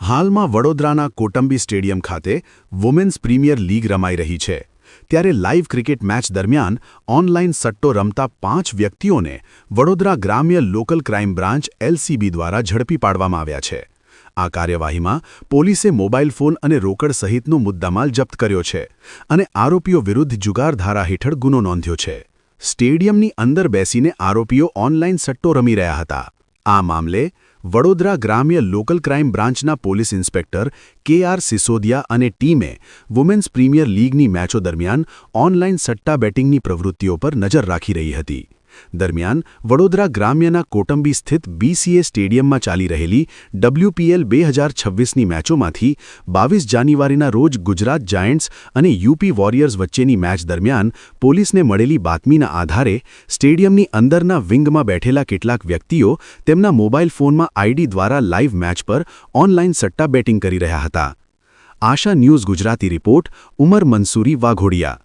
હાલમાં વડોદરાના કોટંબી સ્ટેડિયમ ખાતે વુમેન્સ પ્રીમિયર લીગ રમાઈ રહી છે ત્યારે લાઇવ ક્રિકેટ મેચ દરમિયાન ઓનલાઇન સટ્ટો રમતા 5 વ્યક્તિઓને વડોદરા ગ્રામ્ય લોકલ ક્રાઇમ બ્રાન્ચ એલસીબી દ્વારા ઝડપી પાડવામાં આવ્યા છે। આ કાર્યવાહીમાં પોલીસે મોબાઈલ ફોન અને રોકડ સહિતનો મુદ્દામાલ જપ્ત કર્યો છે અને આરોપીઓ વિરુદ્ધ જુગાર ધારા હેઠળ ગુનો નોંધ્યો છે। સ્ટેડિયમની અંદર બેસીને આરોપીઓ ઓનલાઇન સટ્ટો રમી રહ્યા હતા। આ મામલે વડોદરા ગ્રામ્ય લોકલ ક્રાઇમ બ્રાન્ચના પોલીસ ઇન્સ્પેક્ટર કે.આર. સિસોદિયા અને ટીમે વુમેન્સ પ્રીમિયર લીગની મેચો દરમિયાન ઓનલાઇન સટ્ટા બેટિંગની પ્રવૃત્તિઓ પર નજર રાખી રહી હતી। દરમિયાન વડોદરા ગ્રામ્યના કોટંબી સ્થિત બીસીએ સ્ટેડિયમમાં ચાલી રહેલી WPL 2026ની મેચોમાંથી 22 જાન્યુઆરીના રોજ ગુજરાત જાયન્ટ્સ અને યુપી વોરિયર્સ વચ્ચેની મેચ દરમિયાન પોલીસને મળેલી બાતમીના આધારે સ્ટેડિયમની અંદરના વિંગમાં બેઠેલા કેટલાક વ્યક્તિઓ તેમના મોબાઈલ ફોનમાં આઈડી દ્વારા લાઇવ મેચ પર ઓનલાઇન સટ્ટા બેટિંગ કરી રહ્યા હતા। આશા ન્યૂઝ ગુજરાતી રિપોર્ટ ઉમર મંસૂરી વાઘોડિયા।